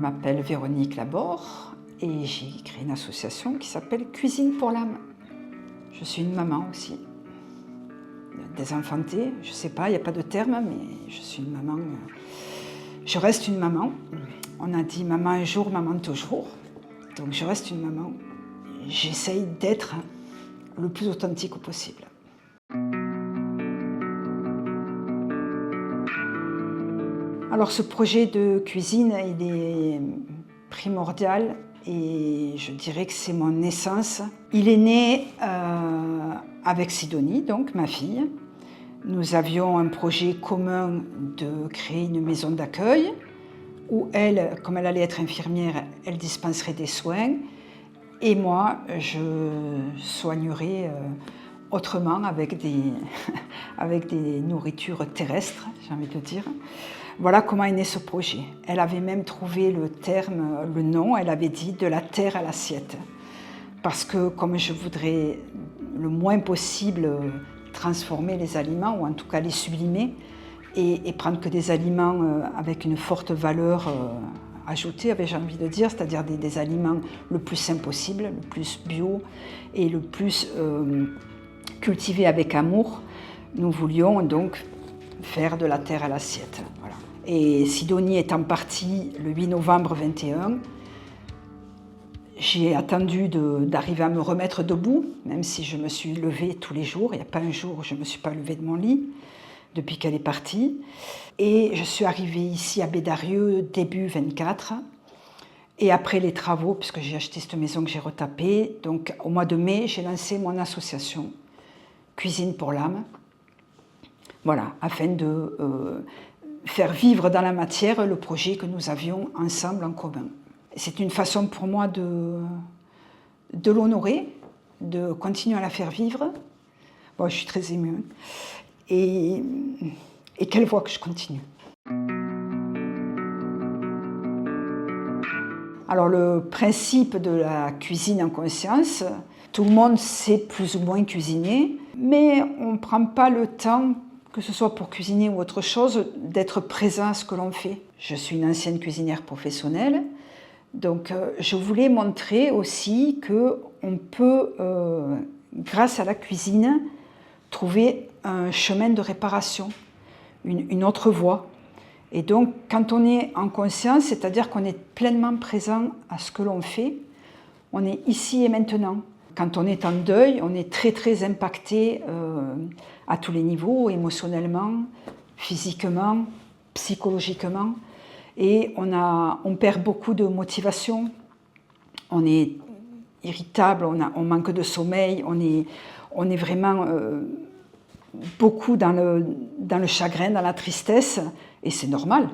m'appelle Véronique Laborde et j'ai créé une association qui s'appelle Cuisine pour l'âme. Je suis une maman aussi, désenfantée, je ne sais pas, il n'y a pas de terme, mais je suis une maman. Je reste une maman. On a dit maman un jour, maman toujours. Donc je reste une maman. J'essaye d'être le plus authentique possible. Alors ce projet de cuisine, il est primordial et je dirais que c'est mon essence. Il est né avec Sidonie, donc ma fille. Nous avions un projet commun de créer une maison d'accueil où elle, comme elle allait être infirmière, elle dispenserait des soins et moi, je soignerais autrement avec des nourritures terrestres, j'ai envie de dire. Voilà comment est né ce projet. Elle avait même trouvé le nom, elle avait dit « de la terre à l'assiette ». Parce que comme je voudrais le moins possible transformer les aliments, ou en tout cas les sublimer, et prendre que des aliments avec une forte valeur ajoutée, j'ai envie de dire, c'est-à-dire des aliments le plus sain possible, le plus bio et le plus cultivés avec amour, nous voulions donc faire de la terre à l'assiette. Voilà. Et Sidonie étant partie le 8 novembre 21, j'ai attendu d'arriver à me remettre debout, même si je me suis levée tous les jours. Il n'y a pas un jour où je ne me suis pas levée de mon lit depuis qu'elle est partie. Et je suis arrivée ici à Bédarieux début 24. Et après les travaux, puisque j'ai acheté cette maison que j'ai retapée, donc au mois de mai, j'ai lancé mon association Cuisine pour l'âme. Voilà, afin de faire vivre dans la matière le projet que nous avions ensemble en commun. C'est une façon pour moi de l'honorer, de continuer à la faire vivre. Bon, je suis très émue. Et qu'elle voit que je continue. Alors le principe de la cuisine en conscience, tout le monde sait plus ou moins cuisiner, mais on ne prend pas le temps, que ce soit pour cuisiner ou autre chose, d'être présent à ce que l'on fait. Je suis une ancienne cuisinière professionnelle, donc je voulais montrer aussi qu'on peut, grâce à la cuisine, trouver un chemin de réparation, une autre voie. Et donc, quand on est en conscience, c'est-à-dire qu'on est pleinement présent à ce que l'on fait, on est ici et maintenant. Quand on est en deuil, on est très très impacté à tous les niveaux, émotionnellement, physiquement, psychologiquement, et on perd beaucoup de motivation, on est irritable, on manque de sommeil, on est vraiment beaucoup dans le chagrin, dans la tristesse, et c'est normal.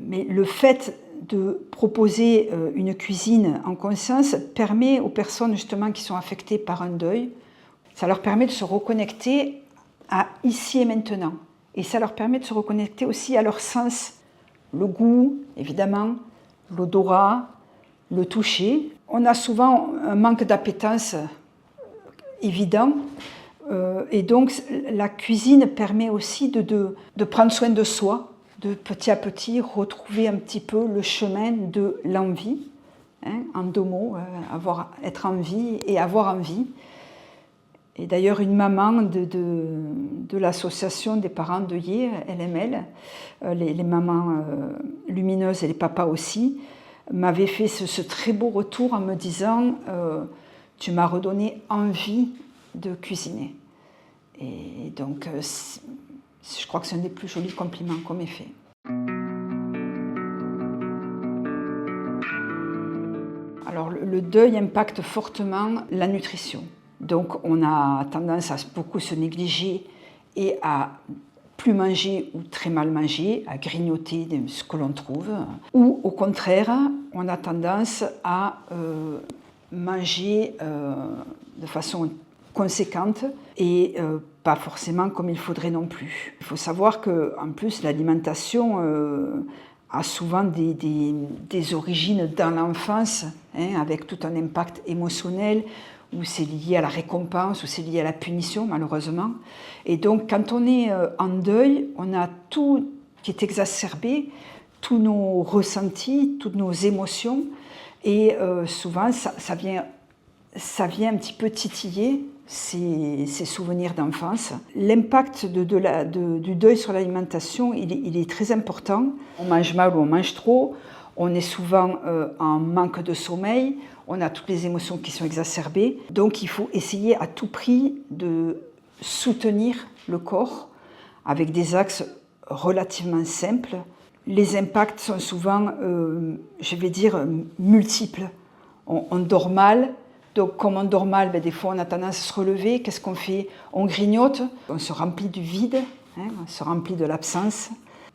Mais le fait de proposer une cuisine en conscience permet aux personnes justement qui sont affectées par un deuil, ça leur permet de se reconnecter à ici et maintenant. Et ça leur permet de se reconnecter aussi à leur sens, le goût, évidemment, l'odorat, le toucher. On a souvent un manque d'appétence évident, et donc la cuisine permet aussi de prendre soin de soi, de petit à petit retrouver un petit peu le chemin de l'envie, hein, en deux mots, être en vie et avoir envie. Et d'ailleurs, une maman de l'association des parents endeuillés, LML, les mamans lumineuses et les papas aussi, m'avait fait ce très beau retour en me disant tu m'as redonné envie de cuisiner. Et donc, je crois que c'est un des plus jolis compliments qu'on m'ait fait. Alors, le deuil impacte fortement la nutrition. Donc, on a tendance à beaucoup se négliger et à plus manger ou très mal manger, à grignoter ce que l'on trouve. Ou au contraire, on a tendance à manger de façon conséquente et pas forcément comme il faudrait non plus. Il faut savoir qu'en plus l'alimentation a souvent des origines dans l'enfance, hein, avec tout un impact émotionnel, où c'est lié à la récompense, où c'est lié à la punition malheureusement. Et donc quand on est en deuil, on a tout qui est exacerbé, tous nos ressentis, toutes nos émotions. Et souvent, ça vient un petit peu titiller ces souvenirs d'enfance. L'impact du deuil sur l'alimentation, il est très important. On mange mal ou on mange trop, on est souvent en manque de sommeil, on a toutes les émotions qui sont exacerbées. Donc il faut essayer à tout prix de soutenir le corps avec des axes relativement simples. Les impacts sont souvent, je vais dire, multiples. On dort mal. Donc, comme on dort mal, des fois on a tendance à se relever. Qu'est-ce qu'on fait? On grignote, on se remplit du vide, on se remplit de l'absence.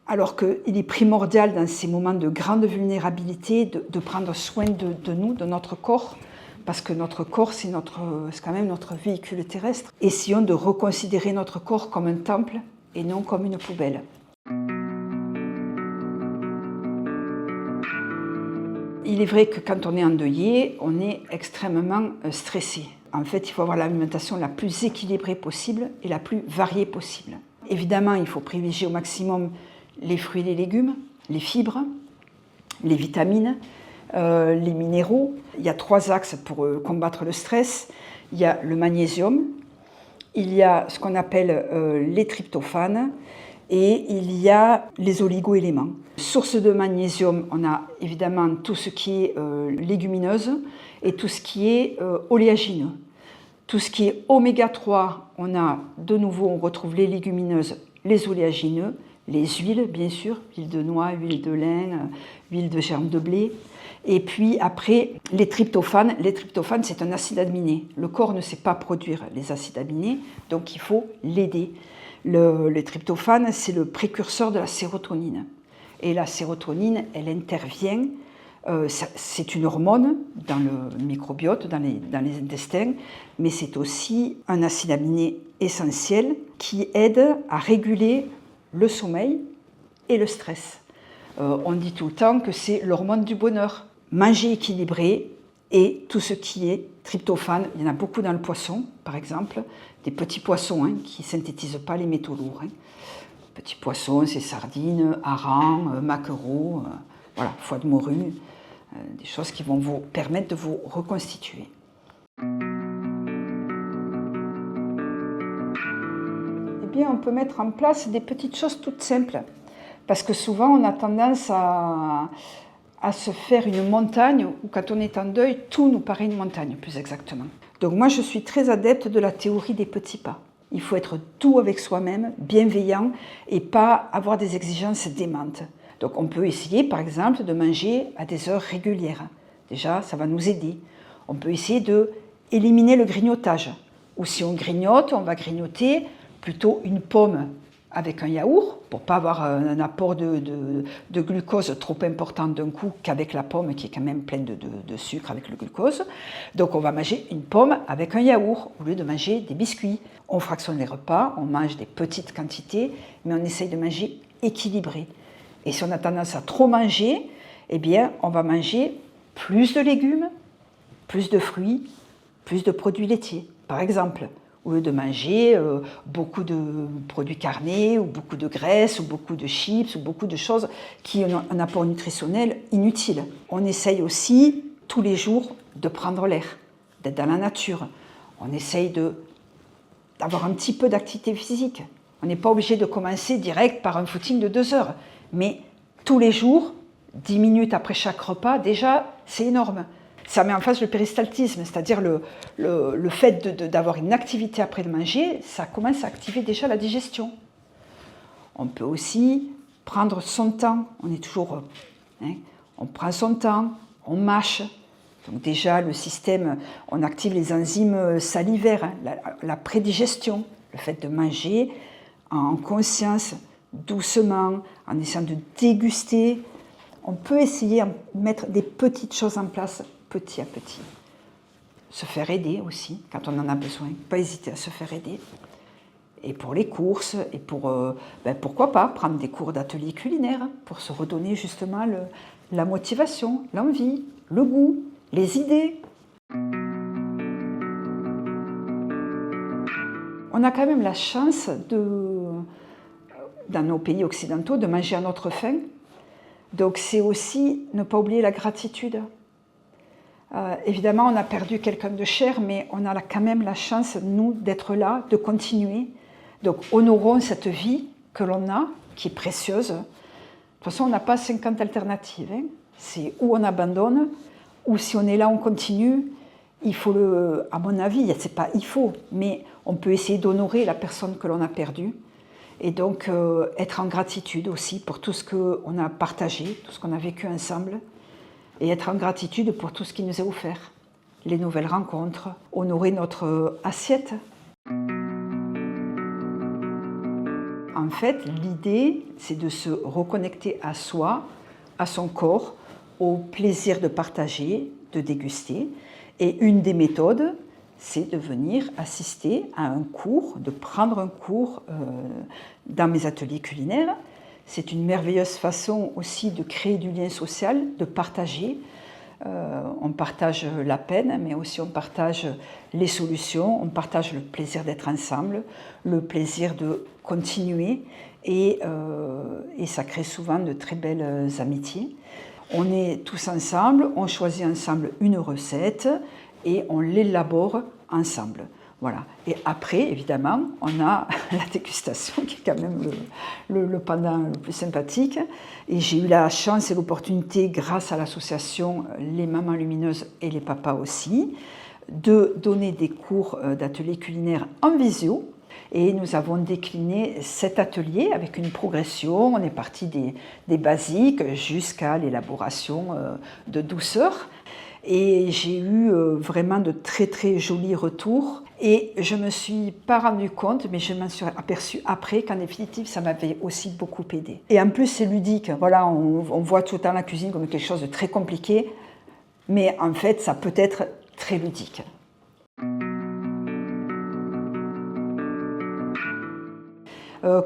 Alors qu'il est primordial dans ces moments de grande vulnérabilité de prendre soin de nous, de notre corps, parce que notre corps, c'est quand même notre véhicule terrestre. Essayons de reconsidérer notre corps comme un temple et non comme une poubelle. Il est vrai que quand on est endeuillé, on est extrêmement stressé. En fait, il faut avoir l'alimentation la plus équilibrée possible et la plus variée possible. Évidemment, il faut privilégier au maximum les fruits et les légumes, les fibres, les vitamines, les minéraux. Il y a 3 axes pour combattre le stress. Il y a le magnésium, il y a ce qu'on appelle les tryptophanes, et il y a les oligo-éléments. Source de magnésium, on a évidemment tout ce qui est légumineuse et tout ce qui est oléagineux. Tout ce qui est oméga 3, on retrouve les légumineuses, les oléagineux, les huiles bien sûr, huile de noix, huile de lin, huile de germe de blé. Et puis après, les tryptophanes. Les tryptophanes, c'est un acide aminé. Le corps ne sait pas produire les acides aminés, donc il faut l'aider. Le tryptophane, c'est le précurseur de la sérotonine. Et la sérotonine, elle intervient, c'est une hormone dans le microbiote, dans les intestins, mais c'est aussi un acide aminé essentiel qui aide à réguler le sommeil et le stress. On dit tout le temps que c'est l'hormone du bonheur. Manger équilibré et tout ce qui est tryptophane, il y en a beaucoup dans le poisson, par exemple, des petits poissons qui ne synthétisent pas les métaux lourds. Petits poissons, c'est sardines, harengs, maquereaux, voilà, foie de morue, des choses qui vont vous permettre de vous reconstituer. Eh bien, on peut mettre en place des petites choses toutes simples, parce que souvent on a tendance à se faire une montagne, ou quand on est en deuil, tout nous paraît une montagne, plus exactement. Donc moi, je suis très adepte de la théorie des petits pas. Il faut être doux avec soi-même, bienveillant, et pas avoir des exigences démentes. Donc on peut essayer, par exemple, de manger à des heures régulières. Déjà, ça va nous aider. On peut essayer d'éliminer le grignotage. Ou si on grignote, on va grignoter plutôt une pomme avec un yaourt, pour ne pas avoir un apport de glucose trop important d'un coup qu'avec la pomme qui est quand même pleine de sucre avec le glucose. Donc on va manger une pomme avec un yaourt au lieu de manger des biscuits. On fractionne les repas, on mange des petites quantités, mais on essaye de manger équilibré. Et si on a tendance à trop manger, eh bien on va manger plus de légumes, plus de fruits, plus de produits laitiers. Par exemple, au lieu de manger beaucoup de produits carnés, ou beaucoup de graisse, ou beaucoup de chips, ou beaucoup de choses qui ont un apport nutritionnel inutile. On essaye aussi, tous les jours, de prendre l'air, d'être dans la nature. On essaye d'avoir un petit peu d'activité physique. On n'est pas obligé de commencer direct par un footing de 2 heures. Mais tous les jours, 10 minutes après chaque repas, déjà, c'est énorme. Ça met en face le péristaltisme, c'est-à-dire le fait d'avoir une activité après le manger, ça commence à activer déjà la digestion. On peut aussi prendre son temps, on prend son temps, on mâche. Donc déjà, le système, on active les enzymes salivaires, la prédigestion, le fait de manger en conscience, doucement, en essayant de déguster. On peut essayer de mettre des petites choses en place petit à petit. Se faire aider aussi, quand on en a besoin. Pas hésiter à se faire aider. Et pour les courses, et pourquoi pas prendre des cours d'atelier culinaire pour se redonner justement la motivation, l'envie, le goût, les idées. On a quand même la chance, dans nos pays occidentaux, de manger à notre faim. Donc c'est aussi ne pas oublier la gratitude. Évidemment, on a perdu quelqu'un de cher, mais on a quand même la chance, nous, d'être là, de continuer. Donc honorons cette vie que l'on a, qui est précieuse. De toute façon, on n'a pas 50 alternatives. Hein. C'est où on abandonne, ou si on est là, on continue. Il faut à mon avis, c'est pas il faut, mais on peut essayer d'honorer la personne que l'on a perdue. Et donc être en gratitude aussi pour tout ce qu'on a partagé, tout ce qu'on a vécu ensemble. Et être en gratitude pour tout ce qui nous est offert. Les nouvelles rencontres, honorer notre assiette. En fait, l'idée, c'est de se reconnecter à soi, à son corps, au plaisir de partager, de déguster. Et une des méthodes, c'est de venir assister à un cours, de prendre un cours dans mes ateliers culinaires. C'est une merveilleuse façon aussi de créer du lien social, de partager. On partage la peine, mais aussi on partage les solutions, on partage le plaisir d'être ensemble, le plaisir de continuer, et ça crée souvent de très belles amitiés. On est tous ensemble, on choisit ensemble une recette et on l'élabore ensemble. Voilà. Et après, évidemment, on a la dégustation qui est quand même le pendant le plus sympathique. Et j'ai eu la chance et l'opportunité, grâce à l'association Les Mamans Lumineuses et les Papas aussi, de donner des cours d'ateliers culinaires en visio. Et nous avons décliné cet atelier avec une progression. On est parti des basiques jusqu'à l'élaboration de douceur. Et j'ai eu vraiment de très très jolis retours. Et je ne me suis pas rendu compte, mais je m'en suis aperçue après qu'en définitive, ça m'avait aussi beaucoup aidé. Et en plus, c'est ludique. Voilà, on voit tout le temps la cuisine comme quelque chose de très compliqué, mais en fait, ça peut être très ludique.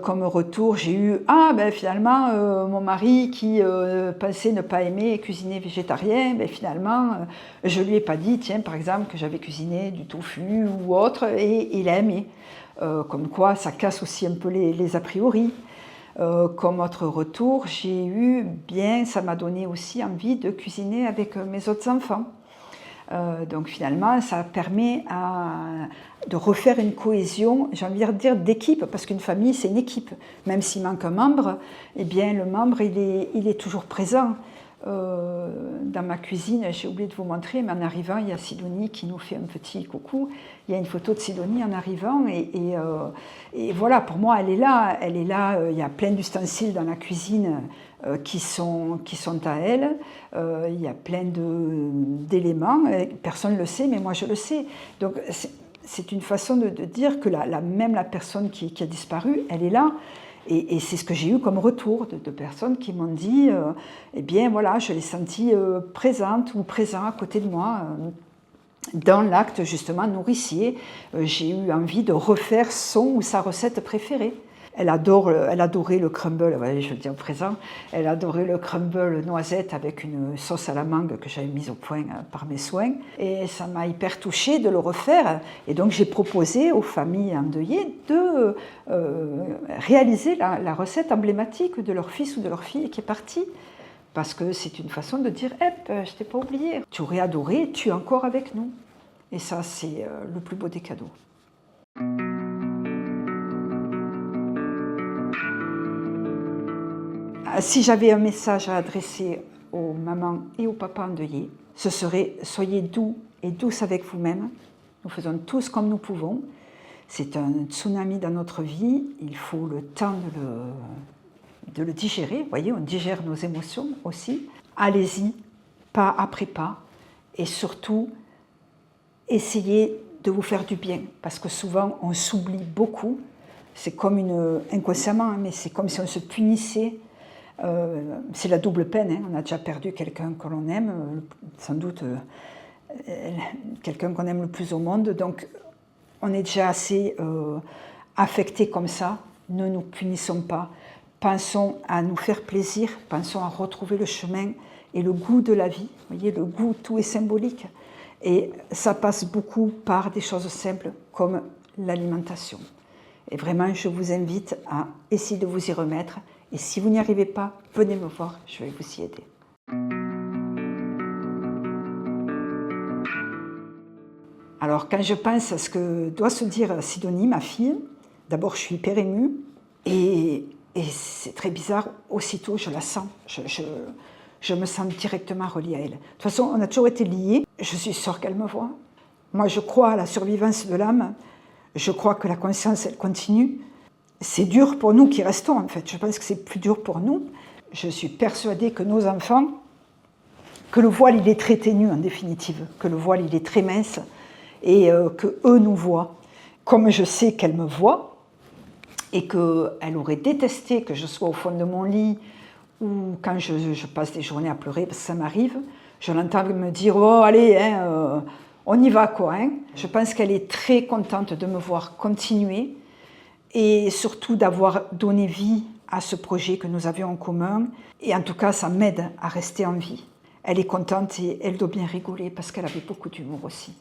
Comme retour, j'ai eu finalement mon mari qui pensait ne pas aimer cuisiner végétarien, finalement je lui ai pas dit, tiens, par exemple, que j'avais cuisiné du tofu ou autre, et il a aimé. Comme quoi ça casse aussi un peu les a priori. Comme autre retour, j'ai eu ça m'a donné aussi envie de cuisiner avec mes autres enfants. Donc finalement, ça permet de refaire une cohésion, j'ai envie de dire d'équipe, parce qu'une famille, c'est une équipe. Même s'il manque un membre, eh bien, le membre, il est toujours présent. Dans ma cuisine, j'ai oublié de vous montrer, mais en arrivant, il y a Sidonie qui nous fait un petit coucou. Il y a une photo de Sidonie en arrivant, et voilà, pour moi, elle est là. Il y a plein d'ustensiles dans la cuisine qui sont à elle. Il y a plein d'éléments. Personne ne le sait, mais moi, je le sais. Donc, c'est une façon de dire que même la personne qui a disparu, elle est là. Et c'est ce que j'ai eu comme retour de personnes qui m'ont dit eh bien voilà, je l'ai sentie présente ou présent à côté de moi dans l'acte justement nourricier. J'ai eu envie de refaire son ou sa recette préférée. Elle adorait le crumble, je le dis en présent, elle adorait le crumble noisette avec une sauce à la mangue que j'avais mise au point par mes soins. Et ça m'a hyper touchée de le refaire. Et donc j'ai proposé aux familles endeuillées de réaliser la recette emblématique de leur fils ou de leur fille qui est parti. Parce que c'est une façon de dire « je t'ai pas oublié, tu aurais adoré, tu es encore avec nous ». Et ça, c'est le plus beau des cadeaux. Si j'avais un message à adresser aux mamans et aux papas endeuillés, ce serait « Soyez doux et douces avec vous-même. Nous faisons tous comme nous pouvons. C'est un tsunami dans notre vie. Il faut le temps de le digérer. Vous voyez, on digère nos émotions aussi. Allez-y, pas après pas. Et surtout, essayez de vous faire du bien. Parce que souvent, on s'oublie beaucoup. C'est comme inconsciemment, mais c'est comme si on se punissait. C'est la double peine, hein. On a déjà perdu quelqu'un que l'on aime, sans doute quelqu'un qu'on aime le plus au monde, donc on est déjà assez affecté comme ça. Ne nous punissons pas, pensons à nous faire plaisir, pensons à retrouver le chemin et le goût de la vie. Vous voyez, le goût, tout est symbolique, et ça passe beaucoup par des choses simples comme l'alimentation. Et vraiment, je vous invite à essayer de vous y remettre Et si vous n'y arrivez pas, venez me voir, je vais vous y aider. Alors, quand je pense à ce que doit se dire Sidonie, ma fille, d'abord, je suis hyper émue. Et c'est très bizarre, aussitôt, je la sens. Je me sens directement reliée à elle. De toute façon, on a toujours été liés. Je suis sûre qu'elle me voit. Moi, je crois à la survivance de l'âme. Je crois que la conscience, elle continue. C'est dur pour nous qui restons, en fait. Je pense que c'est plus dur pour nous. Je suis persuadée que nos enfants, que le voile, il est très ténu, en définitive, que le voile, il est très mince, et qu'eux nous voient. Comme je sais qu'elle me voit, et qu'elle aurait détesté que je sois au fond de mon lit, ou quand je passe des journées à pleurer, parce que ça m'arrive, je l'entends me dire « Oh, allez, hein, on y va, quoi. Hein ». Je pense qu'elle est très contente de me voir continuer, et surtout d'avoir donné vie à ce projet que nous avions en commun. Et en tout cas, ça m'aide à rester en vie. Elle est contente et elle doit bien rigoler parce qu'elle avait beaucoup d'humour aussi.